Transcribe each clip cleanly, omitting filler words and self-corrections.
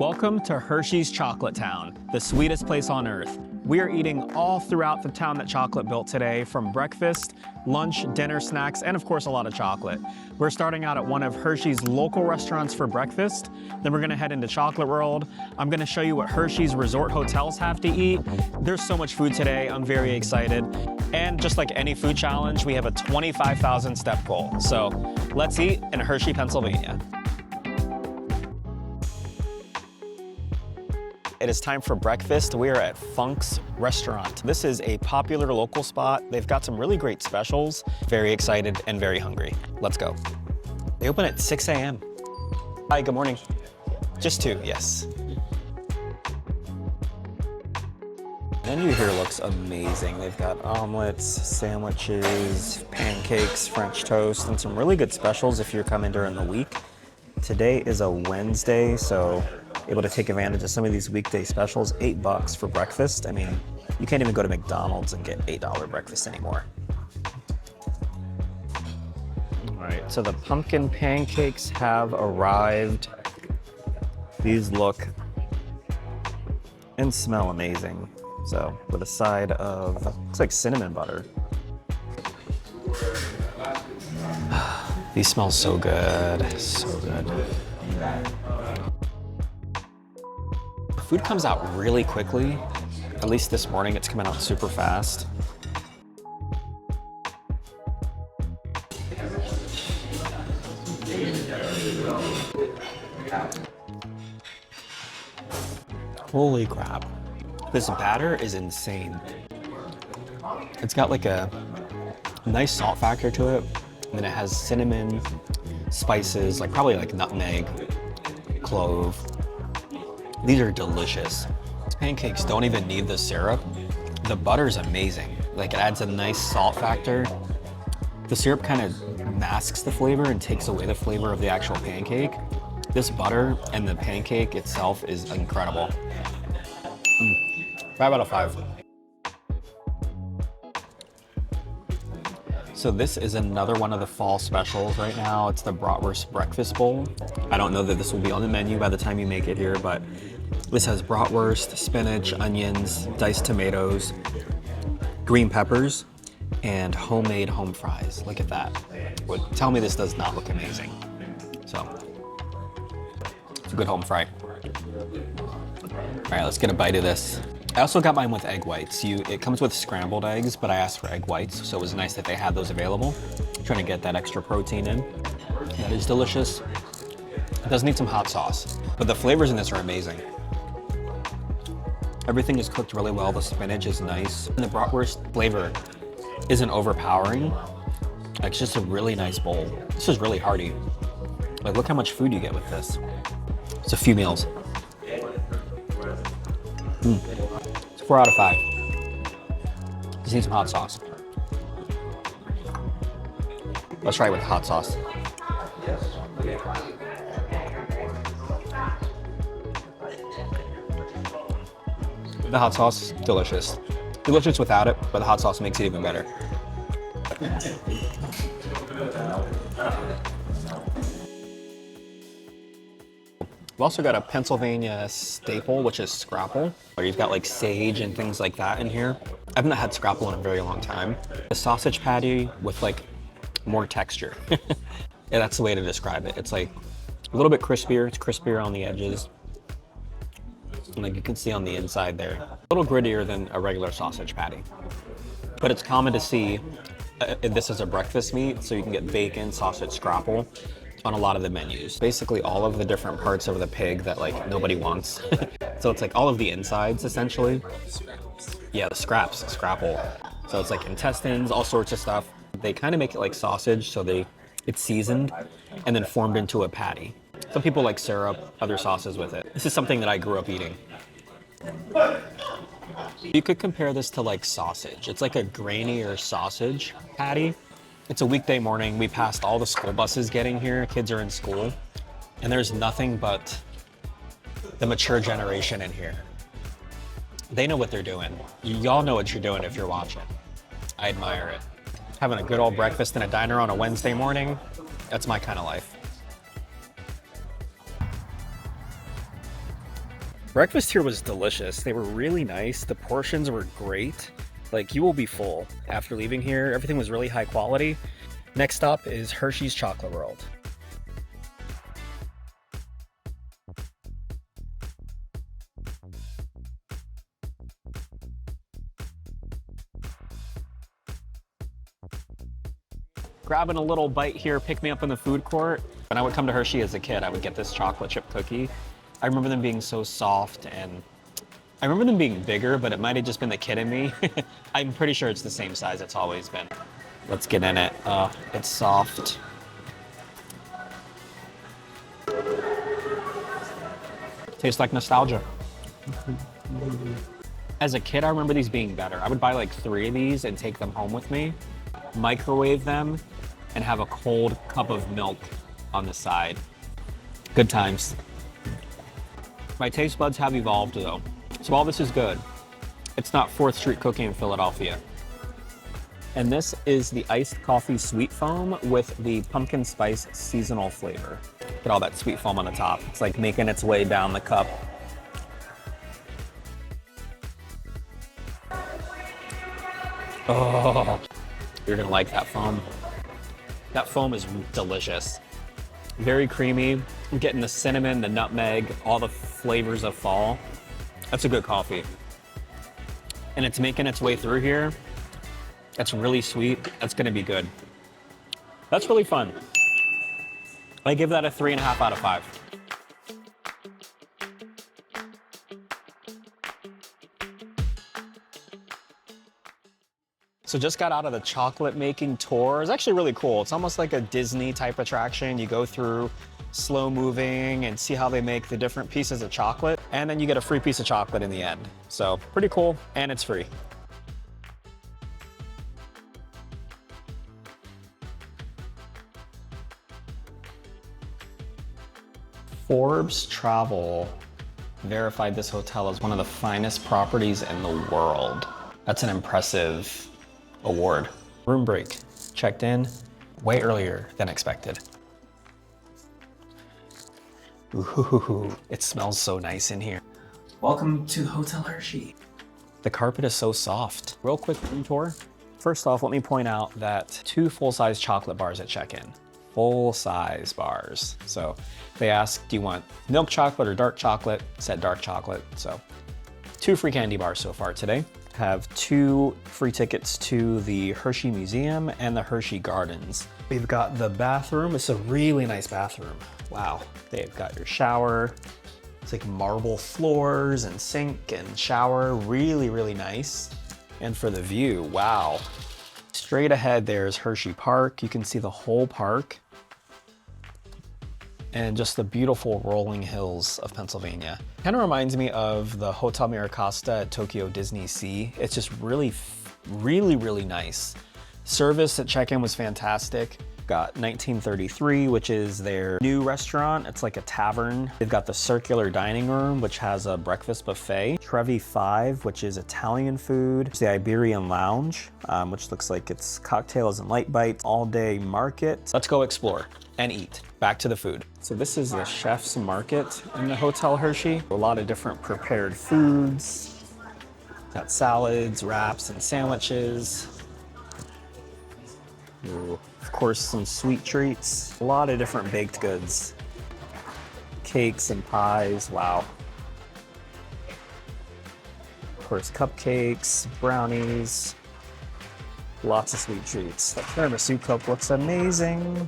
Welcome to Hershey's Chocolate Town, the sweetest place on earth. We are eating all throughout the town that chocolate built today, from breakfast, lunch, dinner, snacks, and of course a lot of chocolate. We're starting out at one of Hershey's local restaurants for breakfast. Then we're gonna head into Chocolate World. I'm gonna show you what Hershey's resort hotels have to eat. There's so much food today, I'm very excited. And just like any food challenge, we have a 25,000 step goal. So let's eat in Hershey, Pennsylvania. It is time for breakfast. We are at Funk's Restaurant. This is a popular local spot. They've got some really great specials. Very excited and very hungry. Let's go. They open at 6 a.m. Hi, good morning. Just two, yes. The menu here looks amazing. They've got omelets, sandwiches, pancakes, French toast, and some really good specials if you're coming during the week. Today is a Wednesday, so able to take advantage of some of these weekday specials. $8 for breakfast. I mean, you can't even go to McDonald's and get $8 breakfast anymore. All right, so the pumpkin pancakes have arrived. These look and smell amazing. So with a side of, looks like cinnamon butter. These smell so good, so good. Food comes out really quickly. At least this morning, it's coming out super fast. Holy crap. This batter is insane. It's got like a nice salt factor to it. And then it has cinnamon, spices, like probably like nutmeg, clove. These are delicious. These pancakes don't even need the syrup. The butter's amazing. Like it adds a nice salt factor. The syrup kind of masks the flavor and takes away the flavor of the actual pancake. This butter and the pancake itself is incredible. 5 out of 5. So this is another one of the fall specials right now. It's the bratwurst breakfast bowl. I don't know that this will be on the menu by the time you make it here, but this has bratwurst, spinach, onions, diced tomatoes, green peppers, and homemade home fries. Look at that. Tell me this does not look amazing. So, it's a good home fry. All right, let's get a bite of this. I also got mine with egg whites. It comes with scrambled eggs, but I asked for egg whites, so it was nice that they had those available. I'm trying to get that extra protein in. That is delicious. It does need some hot sauce, but the flavors in this are amazing. Everything is cooked really well. The spinach is nice. And the bratwurst flavor isn't overpowering. Like, it's just a really nice bowl. This is really hearty. Like, look how much food you get with this. It's a few meals. It's 4 out of 5. Just need some hot sauce. Let's try it with hot sauce. The hot sauce, delicious. Delicious without it, but the hot sauce makes it even better. We've also got a Pennsylvania staple, which is scrapple, where you've got like sage and things like that in here. I haven't had scrapple in a very long time. A sausage patty with like more texture. Yeah, that's the way to describe it. It's like a little bit crispier. It's crispier on the edges. And like you can see on the inside there, a little grittier than a regular sausage patty. But it's common to see this as a breakfast meat, so you can get bacon, sausage, scrapple on a lot of the menus. Basically all of the different parts of the pig that like nobody wants. So it's like all of the insides essentially. Yeah, the scraps, scrapple. So it's like intestines, all sorts of stuff. They kind of make it like sausage, so it's seasoned and then formed into a patty. Some people like syrup, other sauces with it. This is something that I grew up eating. You could compare this to like sausage. It's like a grainier sausage patty. It's a weekday morning. We passed all the school buses getting here. Kids are in school. And there's nothing but the mature generation in here. They know what they're doing. Y'all know what you're doing if you're watching. I admire it. Having a good old breakfast in a diner on a Wednesday morning, that's my kind of life. Breakfast here was delicious. They were really nice. The portions were great. Like, you will be full after leaving here. Everything was really high quality. Next up is Hershey's Chocolate World. Grabbing a little bite here, pick me up in the food court. When I would come to Hershey as a kid, I would get this chocolate chip cookie. I remember them being so soft, and I remember them being bigger, but it might have just been the kid in me. I'm pretty sure it's the same size it's always been. Let's get in it. It's soft. Tastes like nostalgia. As a kid, I remember these being better. I would buy like 3 of these and take them home with me, microwave them, and have a cold cup of milk on the side. Good times. My taste buds have evolved though. So all this is good. It's not 4th Street cookie in Philadelphia. And this is the iced coffee sweet foam with the pumpkin spice seasonal flavor. Get all that sweet foam on the top. It's like making its way down the cup. Oh, you're gonna like that foam. That foam is delicious. Very creamy. I'm getting the cinnamon, the nutmeg, all the flavors of fall. That's a good coffee. And it's making its way through here. That's really sweet. That's gonna be good. That's really fun. I give that a 3.5 out of 5. So just got out of the chocolate making tour. It's actually really cool. It's almost like a Disney type attraction. You go through slow moving and see how they make the different pieces of chocolate. And then you get a free piece of chocolate in the end. So pretty cool, and it's free. Forbes Travel verified this hotel as one of the finest properties in the world. That's an impressive award. Room break. Checked in way earlier than expected. Ooh, it smells so nice in here. Welcome to Hotel Hershey. The carpet is so soft. Real quick room tour. First off, let me point out that 2 full-size chocolate bars at check-in. Full-size bars. So they ask, do you want milk chocolate or dark chocolate? Said dark chocolate. So 2 free candy bars so far today. Have 2 free tickets to the Hershey Museum and the Hershey Gardens. We've got the bathroom. It's a really nice bathroom. Wow. They've got your shower. It's like marble floors and sink and shower. Really, really nice. And for the view, wow. Straight ahead there's Hershey Park. You can see the whole park. And just the beautiful rolling hills of Pennsylvania. Kind of reminds me of the Hotel Miracosta at Tokyo Disney Sea. It's just really, really nice. Service at check-in was fantastic. Got 1933, which is their new restaurant. It's like a tavern. They've got the circular dining room, which has a breakfast buffet. Trevi 5, which is Italian food. It's the Iberian Lounge, which looks like it's cocktails and light bites, all-day market. Let's go explore and eat. Back to the food. So this is the chef's market in the Hotel Hershey. A lot of different prepared foods. Got salads, wraps, and sandwiches. Ooh. Of course, some sweet treats. A lot of different baked goods. Cakes and pies, wow. Of course, cupcakes, brownies. Lots of sweet treats. That tiramisu cup looks amazing.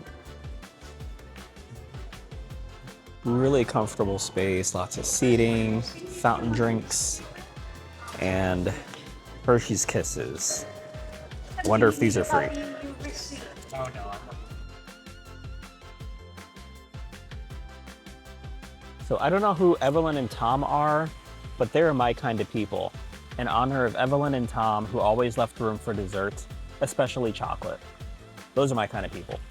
Really comfortable space, lots of seating, fountain drinks, and Hershey's Kisses. Wonder if these are free. Oh no. So I don't know who Evelyn and Tom are, but they're my kind of people. In honor of Evelyn and Tom, who always left room for dessert, especially chocolate. Those are my kind of people.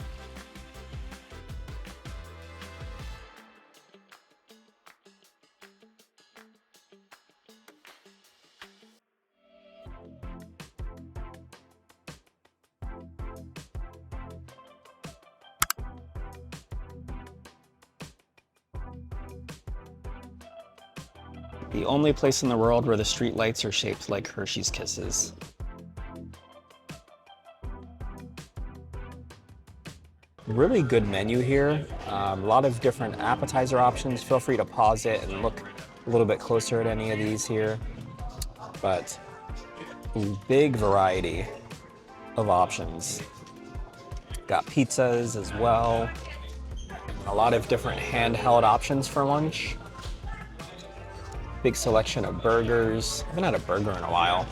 The only place in the world where the street lights are shaped like Hershey's Kisses. Really good menu here. A lot of different appetizer options. Feel free to pause it and look a little bit closer at any of these here. But big variety of options. Got pizzas as well. A lot of different handheld options for lunch. Big selection of burgers. I haven't had a burger in a while.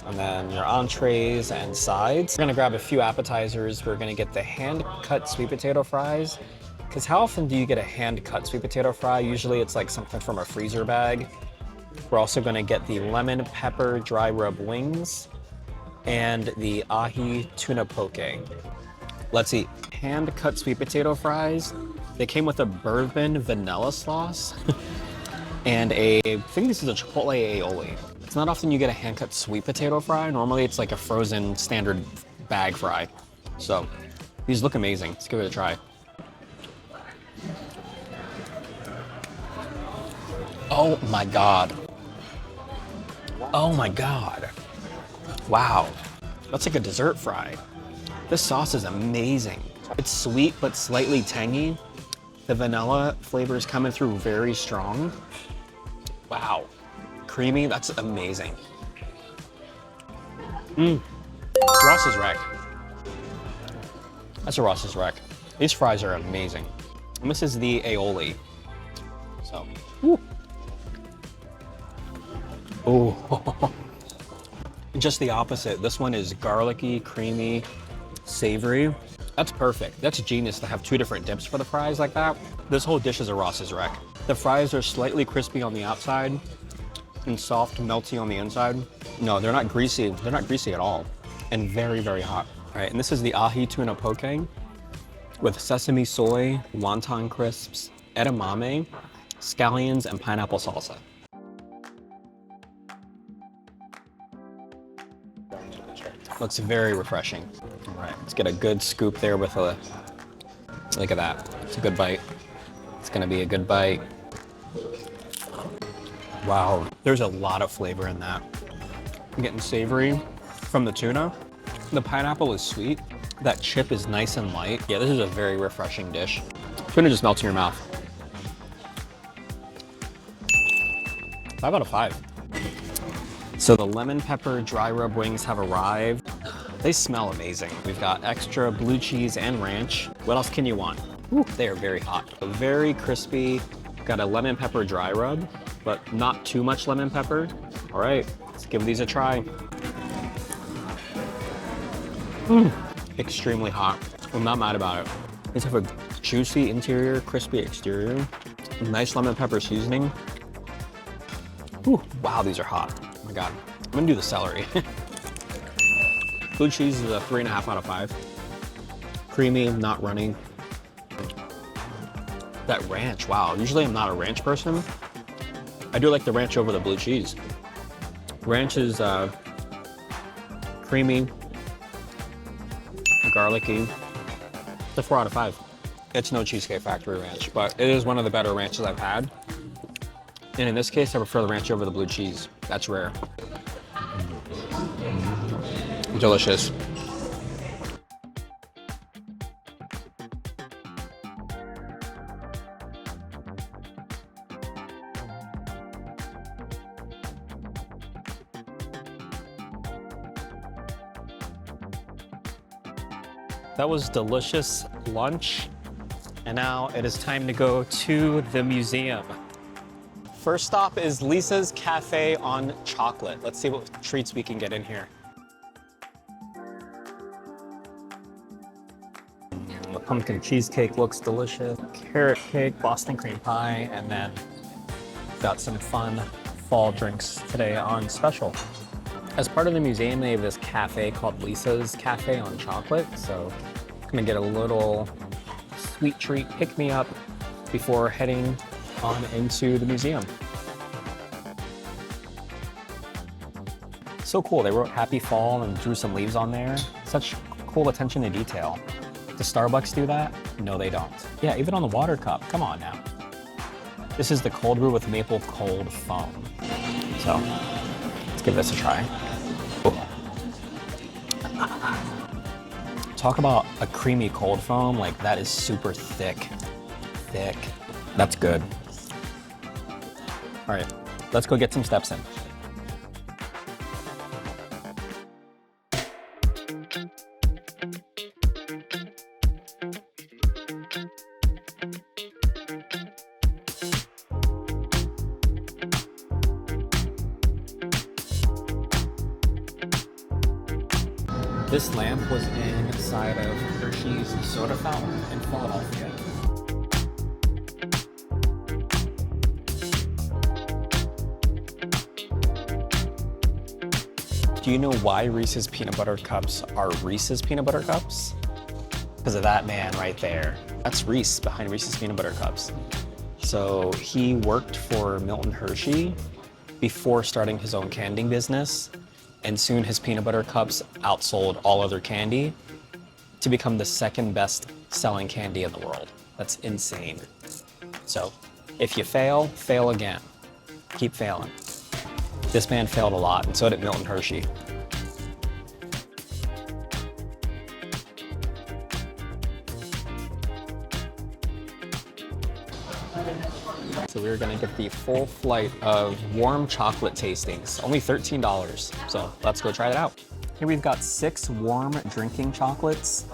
And then your entrees and sides. We're gonna grab a few appetizers. We're gonna get the hand-cut sweet potato fries. Because how often do you get a hand-cut sweet potato fry? Usually it's like something from a freezer bag. We're also gonna get the lemon pepper dry rub wings and the ahi tuna poke. Let's eat. Hand-cut sweet potato fries. They came with a bourbon vanilla sauce and I think this is a chipotle aioli. It's not often you get a hand-cut sweet potato fry. Normally it's like a frozen standard bag fry. So these look amazing. Let's give it a try. Oh my God. Oh my God. Wow. That's like a dessert fry. This sauce is amazing. It's sweet but slightly tangy. The vanilla flavor is coming through very strong. Wow. Creamy, that's amazing. Ross's Wreck. That's a Ross's Wreck. These fries are amazing. And this is the aioli. So, woo. Ooh. Just the opposite. This one is garlicky, creamy, savory. That's perfect. That's genius to have two different dips for the fries like that. This whole dish is a Ross's Wreck. The fries are slightly crispy on the outside and soft, melty on the inside. No, they're not greasy. They're not greasy at all. And very, very hot. All right, and this is the ahi tuna poke with sesame soy, wonton crisps, edamame, scallions, and pineapple salsa. Looks very refreshing. All right, let's get a good scoop there with a, look at that. It's a good bite. It's gonna be a good bite. Wow, there's a lot of flavor in that. I'm getting savory from the tuna. The pineapple is sweet. That chip is nice and light. Yeah, this is a very refreshing dish. Tuna just melts in your mouth. 5 out of 5. So the lemon pepper dry rub wings have arrived. They smell amazing. We've got extra blue cheese and ranch. What else can you want? Ooh, they are very hot. Very crispy. Got a lemon pepper dry rub, but not too much lemon pepper. All right, let's give these a try. Extremely hot. I'm not mad about it. These have a juicy interior, crispy exterior. Nice lemon pepper seasoning. Ooh, wow, these are hot. Oh my God. I'm gonna do the celery. Blue cheese is a 3.5 out of 5. Creamy, not runny. That ranch, wow. Usually I'm not a ranch person. I do like the ranch over the blue cheese. Ranch is creamy, garlicky. It's a 4 out of 5. It's no Cheesecake Factory ranch, but it is one of the better ranches I've had. And in this case, I prefer the ranch over the blue cheese. That's rare. Delicious. That was delicious lunch. And now it is time to go to the museum. First stop is Lisa's Cafe on Chocolate. Let's see what treats we can get in here. The pumpkin cheesecake looks delicious. Carrot cake, Boston cream pie, and then got some fun fall drinks today on special. As part of the museum, they have this cafe called Lisa's Cafe on Chocolate. So I'm gonna get a little sweet treat pick-me-up before heading on into the museum. So cool, they wrote Happy Fall and drew some leaves on there. Such cool attention to detail. Does Starbucks do that? No, they don't. Yeah, even on the water cup, come on now. This is the cold brew with maple cold foam. So let's give this a try. Talk about a creamy cold foam, like that is super thick. Thick. That's good. All right, let's go get some steps in. This lamp was inside of Hershey's soda fountain in Philadelphia. Do you know why Reese's Peanut Butter Cups are Reese's Peanut Butter Cups? Because of that man right there. That's Reese behind Reese's Peanut Butter Cups. So he worked for Milton Hershey before starting his own candy business. And soon his peanut butter cups outsold all other candy to become the second best selling candy in the world. That's insane. So if you fail, fail again. Keep failing. This man failed a lot, and so did Milton Hershey. So we're gonna get the full flight of warm chocolate tastings. Only $13, so let's go try it out. Here we've got 6 warm drinking chocolates.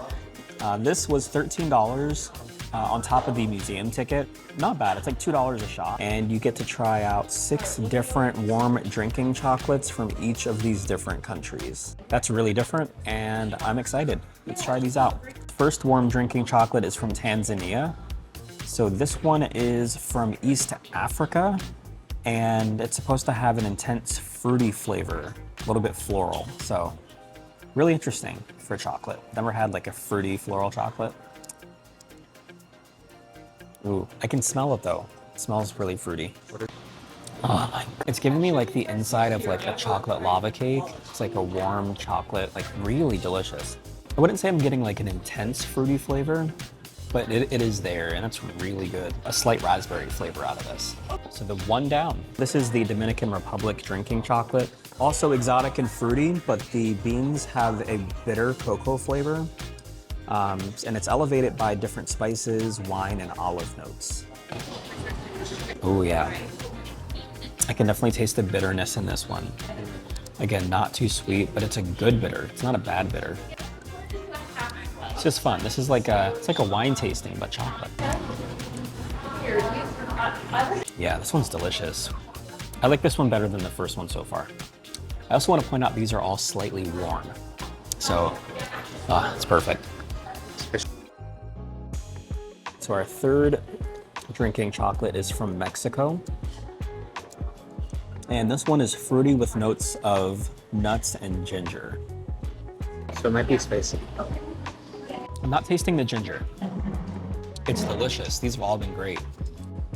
This was $13 on top of the museum ticket. Not bad, it's like $2 a shot. And you get to try out 6 different warm drinking chocolates from each of these different countries. That's really different, and I'm excited. Let's try these out. First warm drinking chocolate is from Tanzania. So this one is from East Africa, and it's supposed to have an intense fruity flavor, a little bit floral. So really interesting for chocolate. Never had like a fruity floral chocolate. Ooh, I can smell it though. It smells really fruity. It's giving me like the inside of like a chocolate lava cake. It's like a warm chocolate, like really delicious. I wouldn't say I'm getting like an intense fruity flavor, but it is there, and it's really good. A slight raspberry flavor out of this. So the one down. This is the Dominican Republic drinking chocolate. Also exotic and fruity, but the beans have a bitter cocoa flavor. And it's elevated by different spices, wine, and olive notes. Oh yeah. I can definitely taste the bitterness in this one. Again, not too sweet, but it's a good bitter. It's not a bad bitter. It's just fun. This is like it's like a wine tasting, but chocolate. Yeah, this one's delicious. I like this one better than the first one so far. I also want to point out these are all slightly warm. So, it's perfect. So our third drinking chocolate is from Mexico. And this one is fruity with notes of nuts and ginger. So it might be spicy. I'm not tasting the ginger. It's delicious. These have all been great.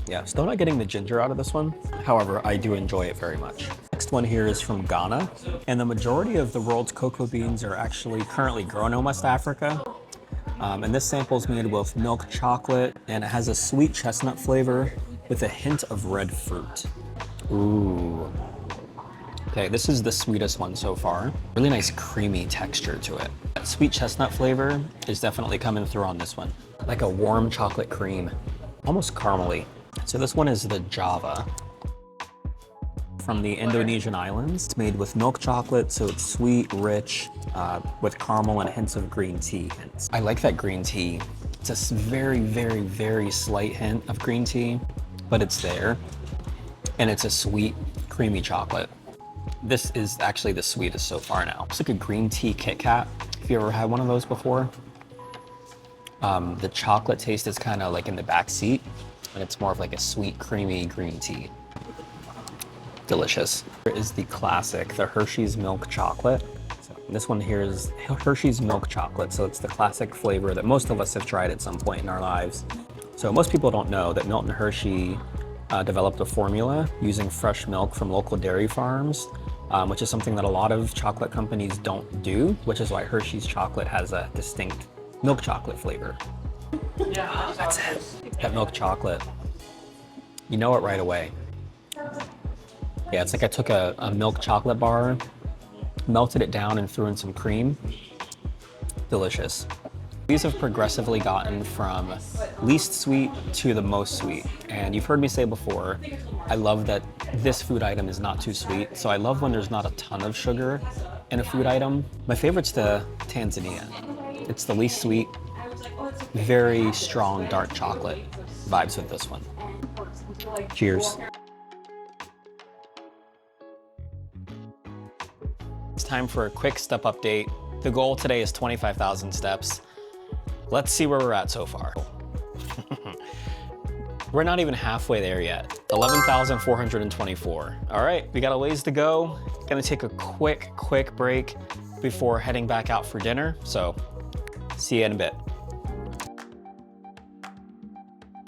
Yeah, still not getting the ginger out of this one. However, I do enjoy it very much. Next one here is from Ghana. And the majority of the world's cocoa beans are actually currently grown in West Africa. And this sample is made with milk chocolate, and it has a sweet chestnut flavor with a hint of red fruit. Ooh. Okay, this is the sweetest one so far. Really nice creamy texture to it. That sweet chestnut flavor is definitely coming through on this one. Like a warm chocolate cream, almost caramely. So this one is the Java from the Indonesian islands. It's made with milk chocolate, so it's sweet, rich, with caramel and hints of green tea hints. I like that green tea. It's a very, very, very slight hint of green tea, but it's there. And it's a sweet, creamy chocolate. This is actually the sweetest so far now. It's like a green tea Kit Kat. If you ever had one of those before. The chocolate taste is kind of like in the back seat, and it's more of like a sweet, creamy green tea. Delicious. Here is the classic, the Hershey's milk chocolate. So this one here is Hershey's milk chocolate. So it's the classic flavor that most of us have tried at some point in our lives. So most people don't know that Milton Hershey developed a formula using fresh milk from local dairy farms, which is something that a lot of chocolate companies don't do, which is why Hershey's chocolate has a distinct milk chocolate flavor. That's it. That milk chocolate You know it right away. Yeah, it's like I took a milk chocolate bar, melted it down and threw in some cream. Delicious. These have progressively gotten from least sweet to the most sweet. And you've heard me say before, I love that this food item is not too sweet. So I love when there's not a ton of sugar in a food item. My favorite's the Tanzania. It's the least sweet, very strong dark chocolate vibes with this one. Cheers. It's time for a quick step update. The goal today is 25,000 steps. Let's see where we're at so far. We're not even halfway there yet. 11,424. All right, we got a ways to go. Gonna take a quick break before heading back out for dinner. So see you in a bit.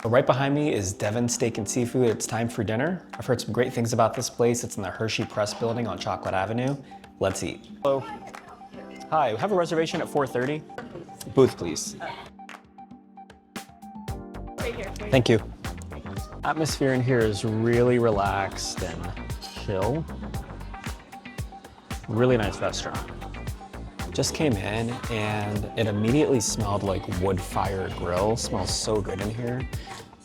Right behind me is Devon Steak and Seafood. It's time for dinner. I've heard some great things about this place. It's in the Hershey Press building on Chocolate Avenue. Let's eat. Hello. Hi, we have a reservation at 4:30. Booth, please. Right here. Thank you. Atmosphere in here is really relaxed and chill. Really nice restaurant. Just came in and it immediately smelled like wood-fired grill. Smells so good in here.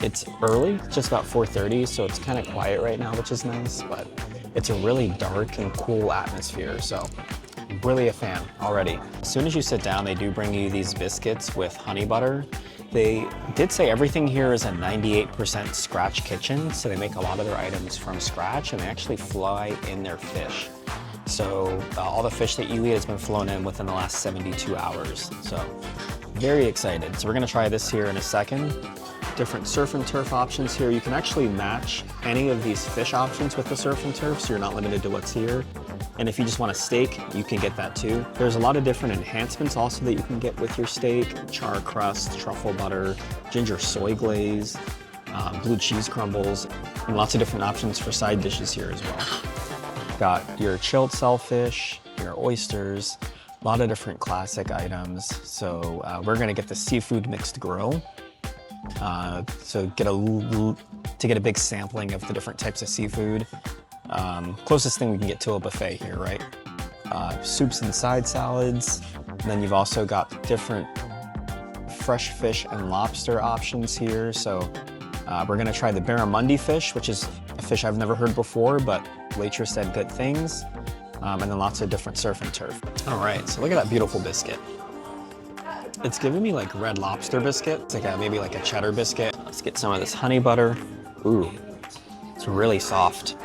It's early, just about 4:30, so it's kind of quiet right now, which is nice, but it's a really dark and cool atmosphere, so I'm really a fan already. As soon as you sit down, they do bring you these biscuits with honey butter. They did say everything here is a 98% scratch kitchen, so they make a lot of their items from scratch, and they actually fly in their fish. So all the fish that you eat has been flown in within the last 72 hours. So very excited. So we're gonna try this here in a second. Different surf and turf options here. You can actually match any of these fish options with the surf and turf, so you're not limited to what's here. And if you just want a steak, you can get that too. There's a lot of different enhancements also that you can get with your steak. Char crust, truffle butter, ginger soy glaze, blue cheese crumbles, and lots of different options for side dishes here as well. Got your chilled shellfish, your oysters, a lot of different classic items. So we're gonna get the seafood mixed grill. So to get a big sampling of the different types of seafood. Closest thing we can get to a buffet here, right? Soups and side salads. And then you've also got different fresh fish and lobster options here. So we're gonna try the barramundi fish, which is a fish I've never heard before, but waitress said good things. And then lots of different surf and turf. All right, so look at that beautiful biscuit. It's giving me like red lobster biscuit. It's like maybe like a cheddar biscuit. Let's get some of this honey butter. Ooh, it's really soft.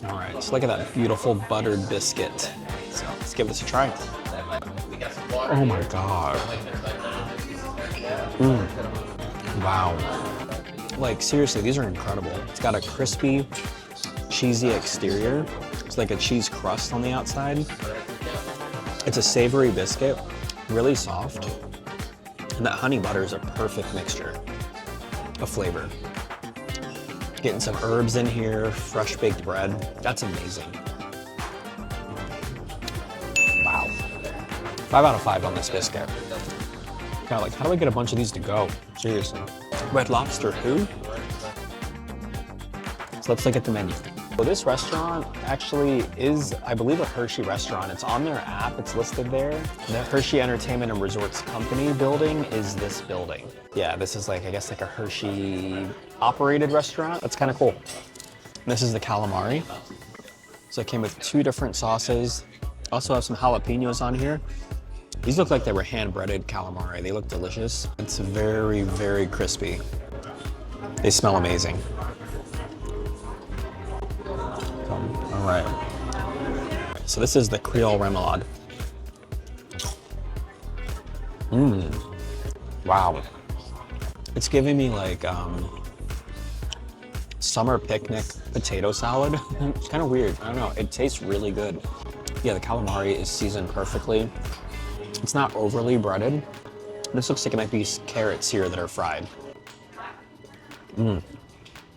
All right, so look at that beautiful buttered biscuit. So let's give this a try. Oh my God. Wow. Like seriously, these are incredible. It's got a crispy, cheesy exterior. It's like a cheese crust on the outside. It's a savory biscuit, really soft. And that honey butter is a perfect mixture of flavor. Getting some herbs in here, fresh baked bread. That's amazing. Wow. 5 out of 5 on this biscuit. God, like, how do I get a bunch of these to go? Seriously. Red lobster who? So let's look at the menu. So this restaurant actually is, I believe, a Hershey restaurant. It's on their app, it's listed there. The Hershey Entertainment and Resorts Company building is this building. Yeah, this is like, I guess like a Hershey operated restaurant. That's kind of cool. This is the calamari. So it came with 2 different sauces. Also have some jalapenos on here. These look like they were hand-breaded calamari. They look delicious. It's very, very crispy. They smell amazing. All right. So this is the Creole remoulade. Wow. It's giving me like summer picnic potato salad. It's kind of weird. I don't know. It tastes really good. Yeah, the calamari is seasoned perfectly. It's not overly breaded. This looks like it might be carrots here that are fried. Yeah,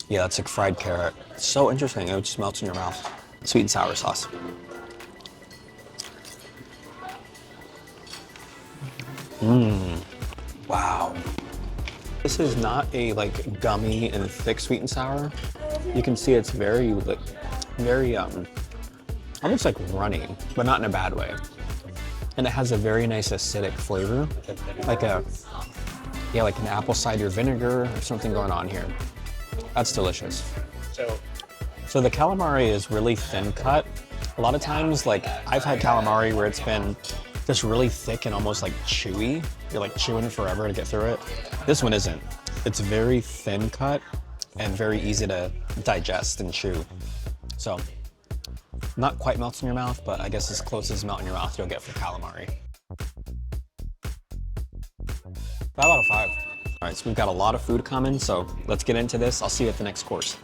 that's like fried carrot. It's so interesting. It just melts in your mouth. Sweet and sour sauce. Wow. This is not a like gummy and thick sweet and sour. You can see it's very like, very almost like runny, but not in a bad way. And it has a very nice acidic flavor, like like an apple cider vinegar or something going on here. That's delicious. So the calamari is really thin cut. A lot of times, like I've had calamari where it's been just really thick and almost like chewy. You're like chewing forever to get through it. This one isn't. It's very thin cut and very easy to digest and chew. So not quite melts in your mouth, but I guess as close as melt in your mouth you'll get for calamari. 5 out of 5. All right, so we've got a lot of food coming, so let's get into this. I'll see you at the next course.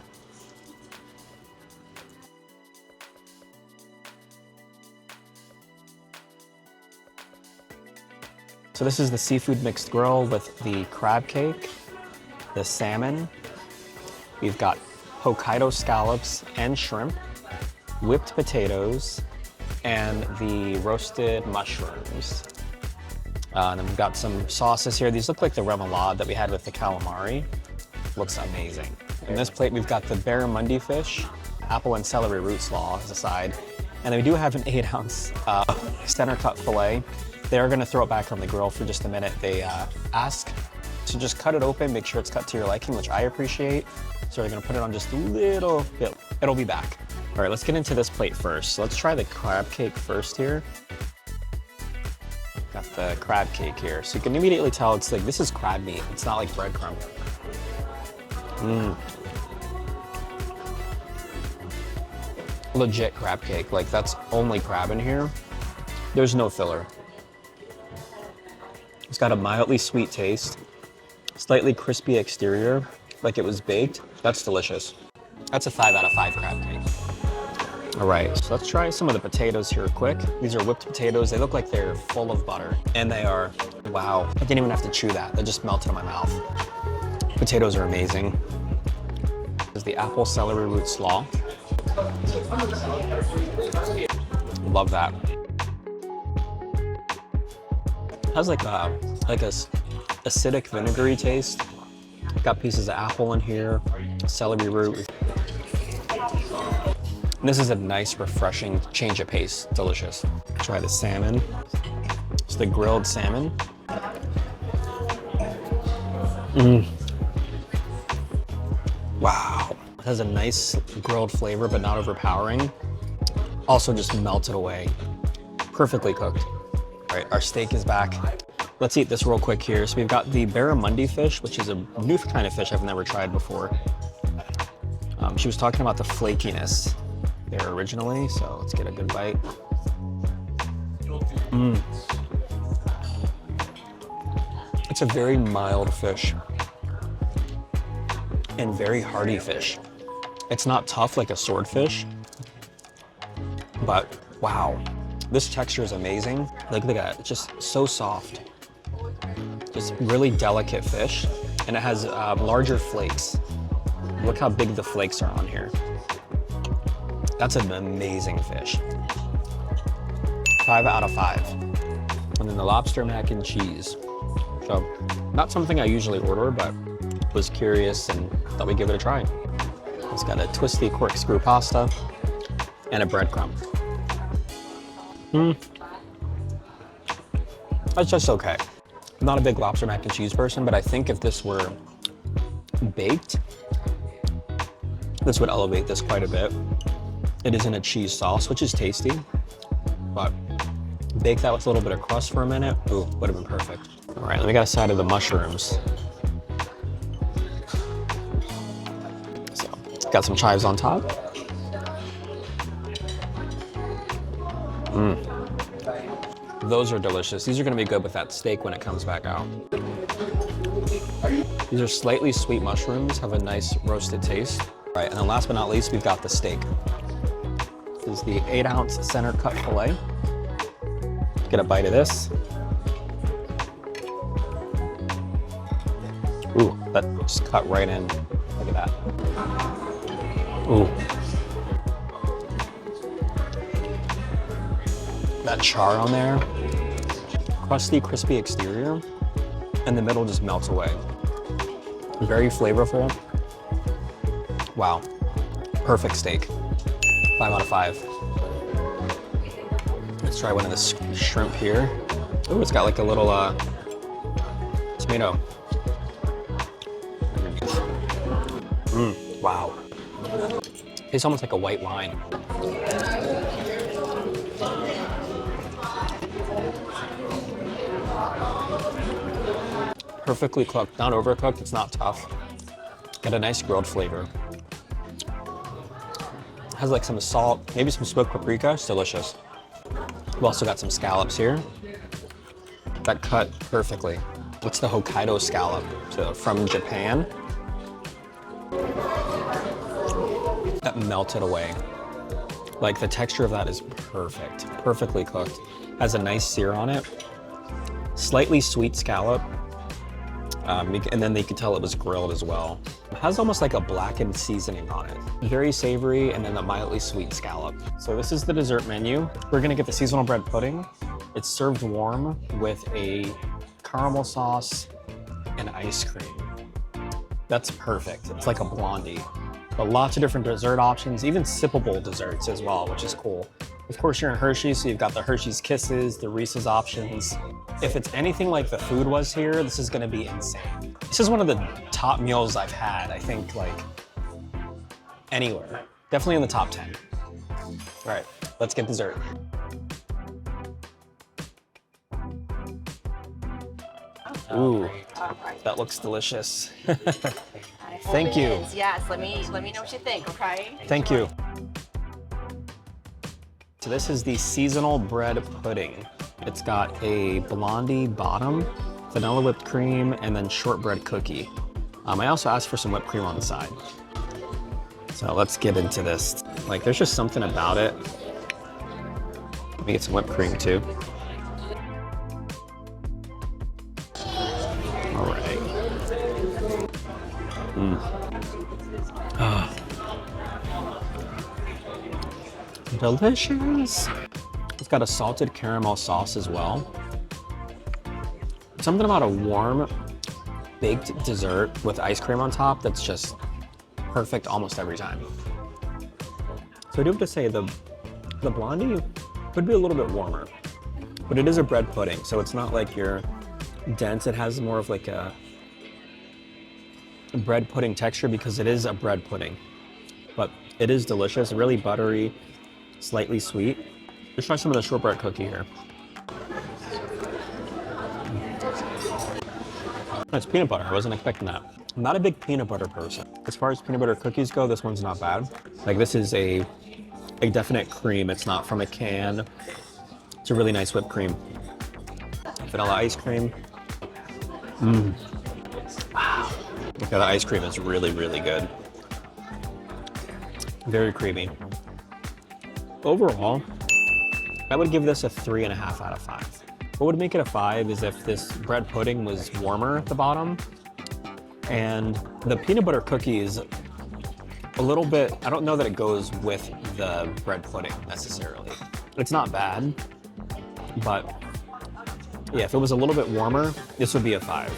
So this is the seafood mixed grill with the crab cake, the salmon. We've got Hokkaido scallops and shrimp, whipped potatoes, and the roasted mushrooms. And then we've got some sauces here. These look like the remoulade that we had with the calamari. Looks amazing. In this plate, we've got the barramundi fish, apple and celery root slaw as a side. And then we do have an 8-ounce center cut filet. They're gonna throw it back on the grill for just a minute. They ask to just cut it open, make sure it's cut to your liking, which I appreciate. So they're gonna put it on just a little bit. It'll be back. All right, let's get into this plate first. So let's try the crab cake first here. Got the crab cake here. So you can immediately tell it's like, this is crab meat. It's not like breadcrumb. Legit crab cake. Like that's only crab in here. There's no filler. It's got a mildly sweet taste, slightly crispy exterior, like it was baked. That's delicious. That's a 5 out of 5 crab cake. All right, so let's try some of the potatoes here quick. These are whipped potatoes. They look like they're full of butter. And they are, wow. I didn't even have to chew that. They just melted in my mouth. Potatoes are amazing. This is the apple celery root slaw. Love that. Has like a acidic vinegary taste. Got pieces of apple in here, celery root. And this is a nice, refreshing change of pace. Delicious. Try the salmon. It's the grilled salmon. Wow. It has a nice grilled flavor, but not overpowering. Also just melted away. Perfectly cooked. All right, our steak is back. Let's eat this real quick here. So we've got the barramundi fish, which is a new kind of fish I've never tried before. She was talking about the flakiness there originally, so let's get a good bite. It's a very mild fish and very hearty fish. It's not tough like a swordfish, but wow. This texture is amazing. Like, look at that, it's just so soft. Just really delicate fish, and it has larger flakes. Look how big the flakes are on here. That's an amazing fish. 5 out of 5. And then the lobster mac and cheese. So, not something I usually order, but was curious and thought we'd give it a try. It's got a twisty corkscrew pasta and a breadcrumb. That's just okay. I'm not a big lobster mac and cheese person, but I think if this were baked, this would elevate this quite a bit. It is in a cheese sauce, which is tasty, but bake that with a little bit of crust for a minute, ooh, would have been perfect. All right, let me get a side of the mushrooms. So, got some chives on top. Those are delicious. These are gonna be good with that steak when it comes back out. These are slightly sweet mushrooms, have a nice roasted taste. All right, and then last but not least, we've got the steak. This is the 8-ounce center cut filet. Get a bite of this. Ooh, that just cut right in. Look at that. Ooh. That char on there. Crusty, crispy exterior. And the middle just melts away. Very flavorful. Wow, perfect steak. 5 out of 5. Let's try one of this shrimp here. Oh, it's got like a little tomato. Wow. It's almost like a white wine. Perfectly cooked, not overcooked, it's not tough. Got a nice grilled flavor. Has like some salt, maybe some smoked paprika, it's delicious. We've also got some scallops here that cut perfectly. What's the Hokkaido scallop? So from Japan. That melted away. Like the texture of that is perfect, perfectly cooked. Has a nice sear on it. Slightly sweet scallop. And then you can tell it was grilled as well. It has almost like a blackened seasoning on it. Very savory and then a mildly sweet scallop. So this is the dessert menu. We're gonna get the seasonal bread pudding. It's served warm with a caramel sauce and ice cream. That's perfect. It's like a blondie. But lots of different dessert options, even sippable desserts as well, which is cool. Of course, you're in Hershey, so you've got the Hershey's Kisses, the Reese's options. If it's anything like the food was here, this is gonna be insane. This is one of the top meals I've had, I think, like, anywhere. Definitely in the top 10. All right, let's get dessert. Ooh, that looks delicious. Thank you. Is. Yes, let me know what you think, okay? Thank you. So this is the seasonal bread pudding. It's got a blondie bottom, vanilla whipped cream, and then shortbread cookie. I also asked for some whipped cream on the side. So let's get into this. Like, there's just something about it. Let me get some whipped cream too. All right. Delicious. It's got a salted caramel sauce as well. Something about a warm baked dessert with ice cream on top that's just perfect almost every time. So I do have to say the blondie could be a little bit warmer, but it is a bread pudding, so it's not like you're dense. It has more of like a bread pudding texture because it is a bread pudding, but it is delicious, really buttery, slightly sweet. Let's try some of the shortbread cookie here. It's peanut butter, I wasn't expecting that. I'm not a big peanut butter person. As far as peanut butter cookies go, this one's not bad. Like, this is a definite cream, it's not from a can. It's a really nice whipped cream. Vanilla ice cream. Wow. Okay, the ice cream is really, really good. Very creamy. Overall, I would give this a 3.5 out of 5. What would make it a 5 is if this bread pudding was warmer at the bottom, and the peanut butter cookie is a little bit, I don't know that it goes with the bread pudding necessarily. It's not bad, but yeah, if it was a little bit warmer, this would be a 5.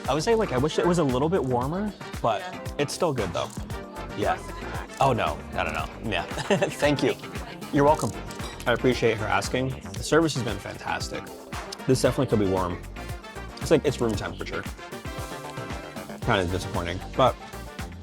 I would say, like, I wish it was a little bit warmer, but it's still good though. Yeah. Oh no, no. Yeah, thank you. You're welcome. I appreciate her asking. The service has been fantastic. This definitely could be warm. It's like, it's room temperature. Kind of disappointing, but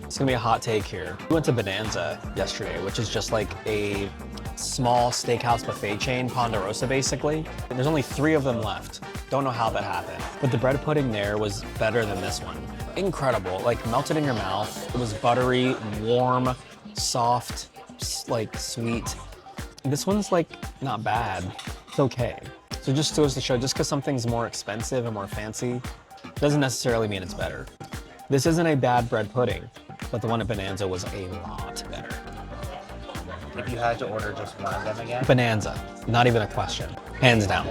it's gonna be a hot take here. We went to Bonanza yesterday, which is just like a small steakhouse buffet chain, Ponderosa basically. And there's only 3 of them left. Don't know how that happened. But the bread pudding there was better than this one. Incredible, like melted in your mouth. It was buttery, warm, soft, like sweet. This one's like not bad, it's okay. So just goes to show, just because something's more expensive and more fancy, doesn't necessarily mean it's better. This isn't a bad bread pudding, but the one at Bonanza was a lot better. If you had to order just one of them again? Bonanza, not even a question, hands down.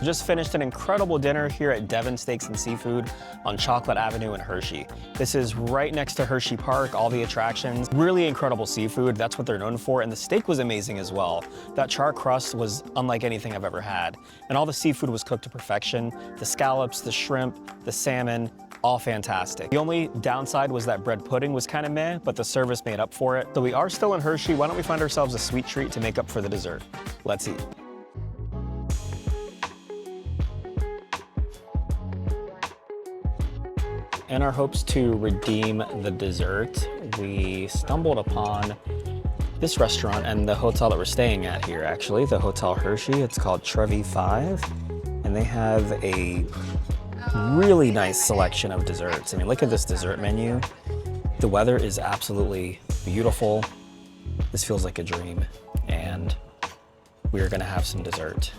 Just finished an incredible dinner here at Devon Steaks and Seafood on Chocolate Avenue in Hershey. This is right next to Hershey Park, all the attractions. Really incredible seafood, that's what they're known for, and the steak was amazing as well. That char crust was unlike anything I've ever had, and all the seafood was cooked to perfection. The scallops, the shrimp, the salmon, all fantastic. The only downside was that bread pudding was kind of meh, but the service made up for it. So we are still in Hershey, why don't we find ourselves a sweet treat to make up for the dessert? Let's eat. In our hopes to redeem the dessert, we stumbled upon this restaurant and the hotel that we're staying at here, actually, the Hotel Hershey. It's called Trevi 5, and they have a really nice selection of desserts. I mean, look at this dessert menu. The weather is absolutely beautiful. This feels like a dream, and we're gonna have some dessert.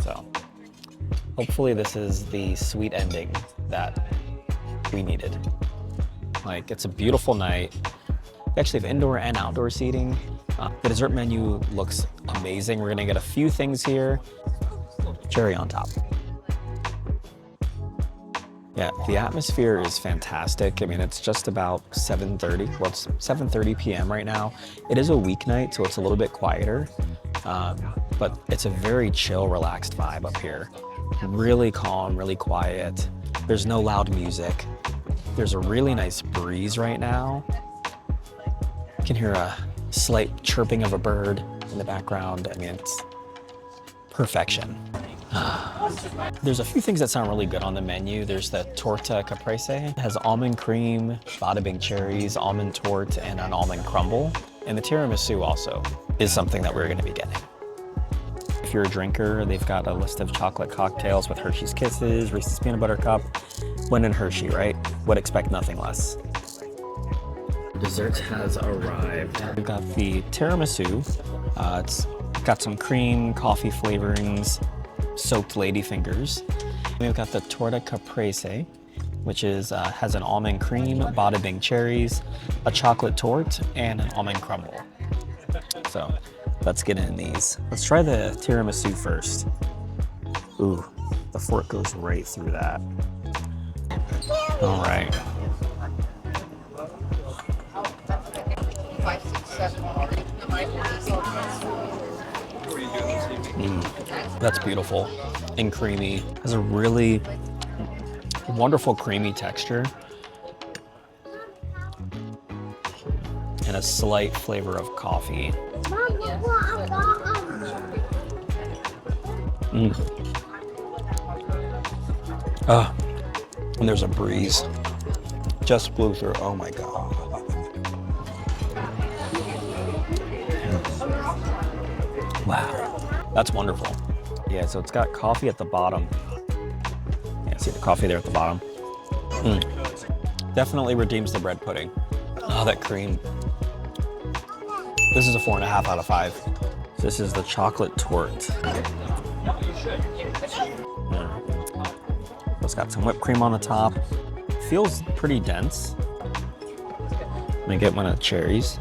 So hopefully this is the sweet ending that we needed. Like, it's a beautiful night. We actually have indoor and outdoor seating. The dessert menu looks amazing. We're gonna get a few things here. Cherry on top. Yeah, the atmosphere is fantastic. I mean, it's just about 7:30. Well, it's 7:30 p.m. right now. It is a weeknight, so it's a little bit quieter, but it's a very chill, relaxed vibe up here. Really calm, really quiet. There's no loud music. There's a really nice breeze right now. You can hear a slight chirping of a bird in the background. I mean, it's perfection. There's a few things that sound really good on the menu. There's the torta caprese. It has almond cream, bada bing cherries, almond torte, and an almond crumble. And the tiramisu also is something that we're gonna be getting. If you're a drinker, they've got a list of chocolate cocktails with Hershey's Kisses, Reese's Peanut Butter Cup. When in Hershey, right? Would expect nothing less. Dessert has arrived. We've got the tiramisu. It's got some cream, coffee flavorings, soaked ladyfingers. We've got the torta caprese, which is has an almond cream, bada bing cherries, a chocolate torte, and an almond crumble. So let's get in these. Let's try the tiramisu first. Ooh, the fork goes right through that. All right. That's beautiful and creamy. Has a really wonderful creamy texture and a slight flavor of coffee. And there's a breeze. Just blew through. Oh my God. Wow. That's wonderful. Yeah, so it's got coffee at the bottom. Yeah, see the coffee there at the bottom. Definitely redeems the bread pudding. Oh, that cream. This is a 4.5 out of 5. This is the chocolate torte. It's got some whipped cream on the top. Feels pretty dense. Let me get one of the cherries.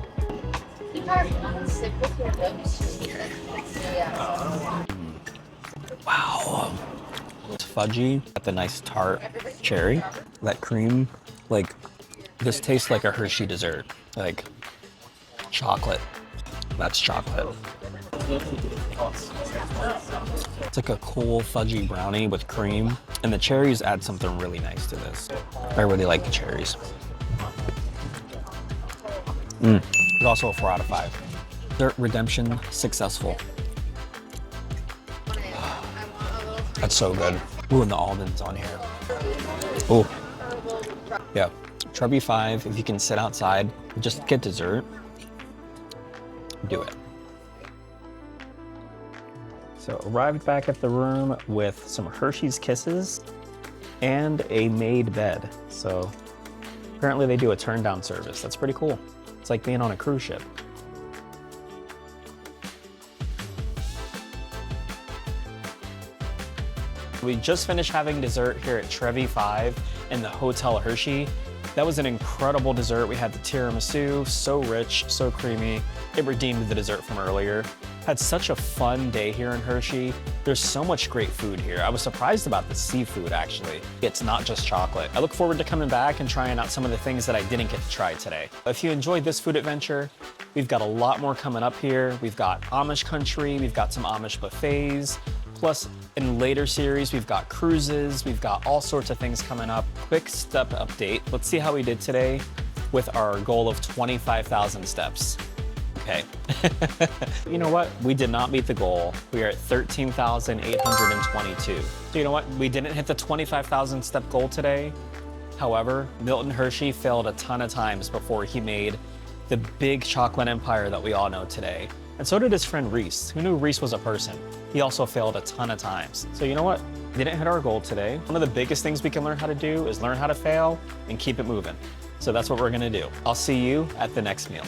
Wow. It's fudgy. Got the nice tart cherry. That cream, like, this tastes like a Hershey dessert. Like, chocolate. That's chocolate. It's like a cool fudgy brownie with cream, and the cherries add something really nice to this. I really like the cherries. It's also a 4 out of 5. Dessert redemption successful. That's so good. Ooh, and the almonds on here. Ooh. Yeah, Trevi 5, if you can sit outside, just get dessert, do it. So arrived back at the room with some Hershey's Kisses and a made bed. So apparently they do a turn down service. That's pretty cool. It's like being on a cruise ship. We just finished having dessert here at Trevi 5 in the Hotel Hershey. That was an incredible dessert. We had the tiramisu, so rich, so creamy. It redeemed the dessert from earlier. Had such a fun day here in Hershey. There's so much great food here. I was surprised about the seafood, actually. It's not just chocolate. I look forward to coming back and trying out some of the things that I didn't get to try today. If you enjoyed this food adventure, we've got a lot more coming up here. We've got Amish country, we've got some Amish buffets, plus in later series, we've got cruises, we've got all sorts of things coming up. Quick step update. Let's see how we did today with our goal of 25,000 steps. Okay. You know what? We did not meet the goal. We are at 13,822. So you know what? We didn't hit the 25,000 step goal today. However, Milton Hershey failed a ton of times before he made the big chocolate empire that we all know today. And so did his friend Reese, who knew Reese was a person. He also failed a ton of times. So you know what? We didn't hit our goal today. One of the biggest things we can learn how to do is learn how to fail and keep it moving. So that's what we're gonna do. I'll see you at the next meal.